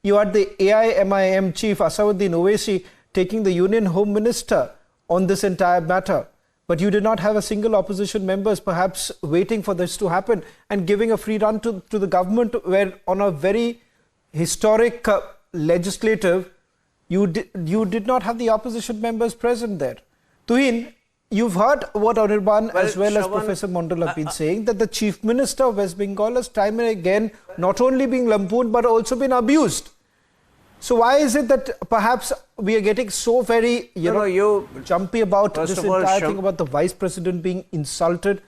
You had the AIMIM chief Asauddin Owaisi taking the Union Home Minister on this entire matter. But you did not have a single opposition members perhaps waiting for this to happen and giving a free run to the government, where on a very historic legislative, you did not have the opposition members present there. Tuhin, you've heard what Anirban as well as Professor Mondal have been saying, that the Chief Minister of West Bengal has time and again not only been lampooned but also been abused. So why is it that perhaps we are getting so very, jumpy about this entire thing about the Vice President being insulted?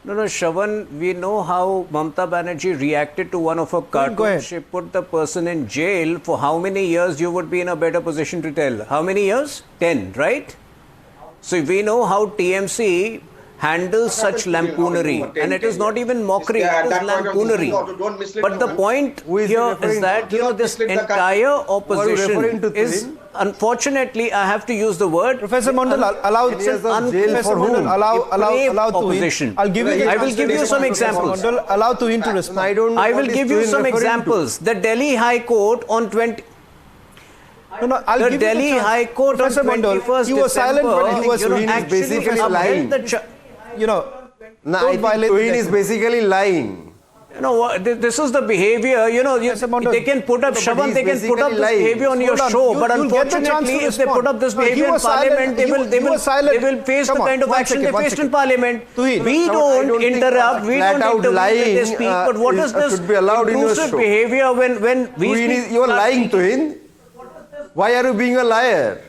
No, Shravan, we know how Mamata Banerjee reacted to one of her cartoons. She put the person in jail for how many years. You would be in a better position to tell. How many years? 10, right? So we know how TMC handles such lampoonery, and it is not even mockery, it is lampoonery. But the point here is that this entire opposition is, unfortunately, I have to use the word, Professor Mondal, allow opposition. I will give you some examples. Allow Tuhin to respond. I will give you some examples. The Delhi High Court on the Delhi High Court on 21st you were silent, but he was basically lying. Tuhin is basically lying. This is the behavior, they can put up, Shravan, they can put up this behavior on your show, but unfortunately, if they put up this behavior in Parliament, they will face the kind of action they faced in Parliament. We don't interrupt, we don't intervene when they speak, but what is this intrusive behavior when we... You are lying, Tuhin. Why are you being a liar?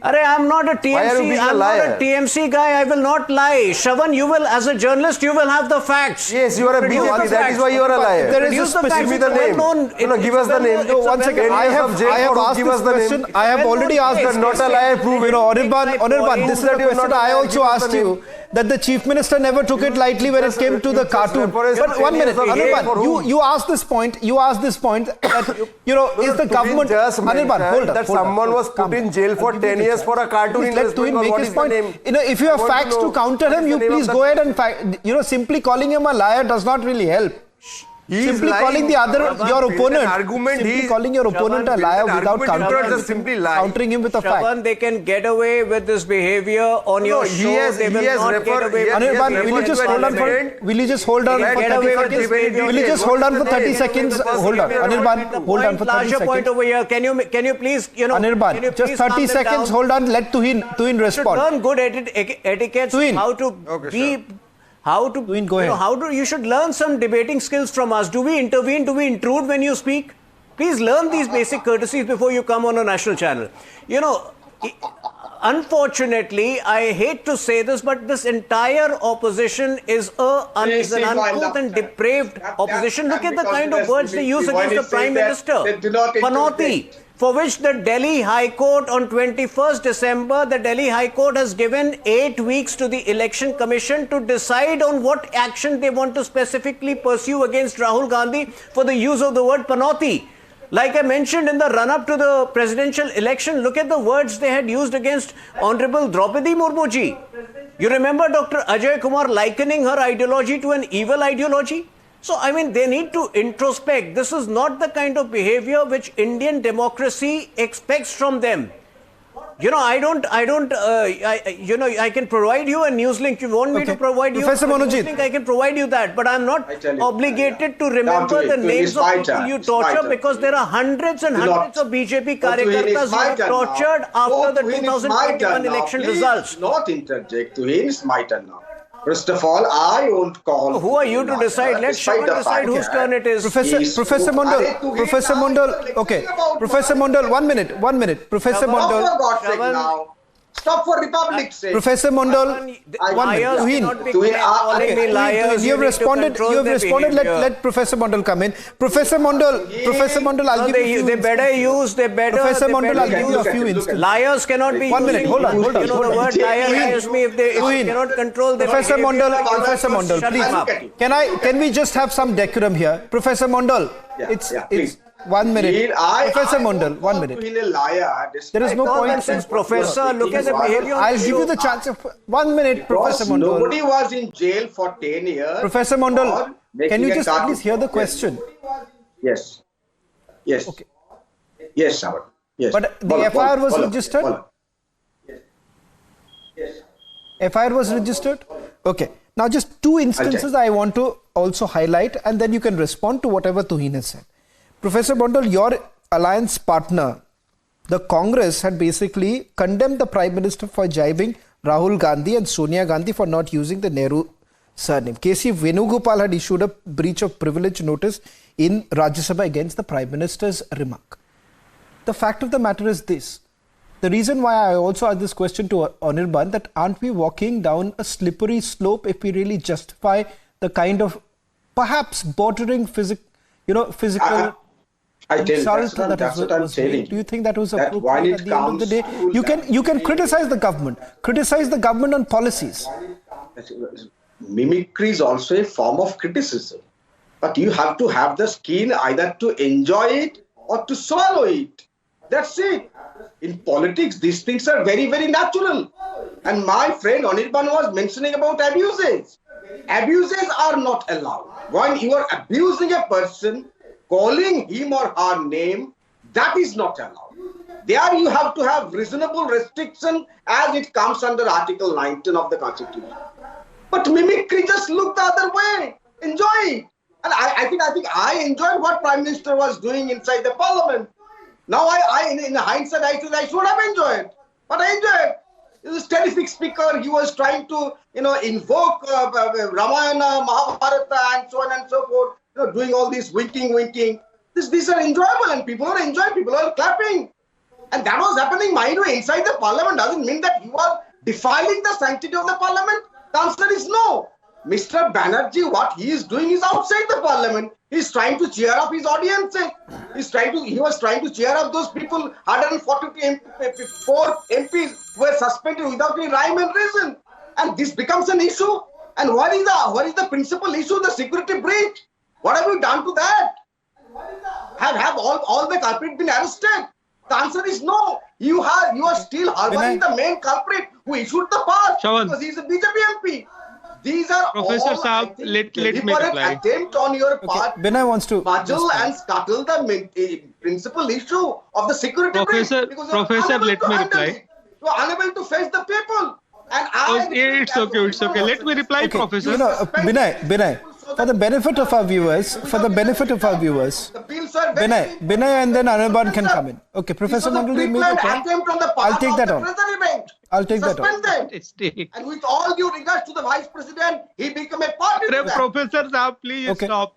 I'm not a TMC guy. I will not lie. Shravan, you will, as a journalist, you will have the facts. Yes, you are a BJP. That is why you are a liar. There is a give me the name. Give us the name. One second. I have asked this question. I have already asked that. Not a liar. Prove it. Anirban, this is a question I also asked you, that the Chief Minister never took it lightly when it came to the cartoon. But 1 minute, Anirban, you asked this point. That is the government? Anirban, hold on. That someone was put in jail for 10 years for a cartoon. Let Tuhin make his point. If you have facts to counter him, you please go ahead and simply calling him a liar does not really help. Simply calling your opponent a liar without countering him with a fact. Shravan, they can get away with this behavior on your show. They will not get away with this. Anirban, will you just hold on for 30 seconds? Hold on. Anirban, hold on for 30 seconds. Point over here. Can you please, Anirban, just 30 seconds. Hold on. Let Tuhin respond. Learn good etiquette. How to be... you should learn some debating skills from us. Do we intervene? Do we intrude when you speak? Please learn these basic courtesies before you come on a national channel. Unfortunately, I hate to say this, but this entire opposition is an uncouth and depraved opposition. Look at the kind of words they use against the Prime Minister. Panoti, for which the Delhi High Court on 21st December, the Delhi High Court has given 8 weeks to the Election Commission to decide on what action they want to specifically pursue against Rahul Gandhi for the use of the word Panoti. Like I mentioned in the run-up to the presidential election, look at the words they had used against Honorable Draupadi Murmu ji. You remember Dr. Ajay Kumar likening her ideology to an evil ideology? So, they need to introspect. This is not the kind of behavior which Indian democracy expects from them. I can provide you a news link. You want me to provide you Professor a news link? I can provide you that. But I'm not obligated to remember the names of people you torture, because there are hundreds and hundreds of BJP Karyakartas who are tortured after the 2021 election results. Not interject. It's my turn now. First of all, I won't call. Who are you to decide? Let Shravan decide whose turn it is. Professor Mondal, okay. Professor Mondal, 1 minute. Professor Mondal. Stop for Republic's sake. Professor Mondal, you have responded. Let Professor Mondal come in. Professor Mondal, I'll give you. Professor Mondal, I'll give you a few instances. Liars cannot be. 1 minute. Hold on. The word liar scares me if they cannot control their Professor Mondal, please. Can we just have some decorum here, Professor Mondal? 1 minute. Professor Mondal, 1 minute. He's a liar. There is no point. Nonsense, Professor. Look at the behavior. I'll give you the chance of 1 minute, Professor Mondal. Nobody was in jail for 10 years. Professor Mondal, can you just at least hear the question? Yes. Yes. Okay. Yes, Shravan. Yes. But the FIR was registered? FIR was registered? Okay. Now just two instances I want to also highlight, and then you can respond to whatever Tuhin has said. Professor Mondal, your alliance partner, the Congress, had basically condemned the Prime Minister for jibing Rahul Gandhi and Sonia Gandhi for not using the Nehru surname. KC Venugopal had issued a breach of privilege notice in Rajya Sabha against the Prime Minister's remark. The fact of the matter is this. The reason why I also asked this question to Anirban, that aren't we walking down a slippery slope if we really justify the kind of perhaps bordering physical insult that was made? Do you think that was appropriate at the end of the day? You can criticize the government on policies. Mimicry is also a form of criticism, but you have to have the skin either to enjoy it or to swallow it. That's it. In politics, these things are very, very natural. And my friend Anirban was mentioning about abuses. Abuses are not allowed. When you are abusing a person, calling him or her name, that is not allowed. There you have to have reasonable restriction as it comes under Article 19 of the Constitution. But mimicry, just look the other way. Enjoy it. And I think I enjoyed what Prime Minister was doing inside the Parliament. Now, in hindsight, I should have enjoyed, but I enjoyed. He was a terrific speaker. He was trying to, invoke Ramayana, Mahabharata, and so on and so forth. Doing all this winking. These are enjoyable, and people are enjoying. People are clapping, and that was happening. Mind you, inside the Parliament doesn't mean that you are defiling the sanctity of the Parliament. The answer is no. Mr. Banerjee, what he is doing is outside the Parliament. He's trying to cheer up his audiences. He was trying to cheer up those people, 144 MPs were suspended without any rhyme and reason. And this becomes an issue. And what is the principal issue? The security breach. What have you done to that? Have all the culprits been arrested? The answer is no. You are still harboring the main culprit who issued the pass because he's a BJP MP. These are Professor all Saab, let me reply. Attempt on your part Binay wants to puzzle and scuttle the principal issue of the security Professor, let me reply. You are unable to face the people. And it's okay. Let me reply, Professor. Binay, for the benefit of our viewers, Binay and then Anirban can come in. Okay, Professor Mondal, you made the point. I'll take that on. And with all due regards to the Vice President, he became a party to that. Professor Saab, please stop.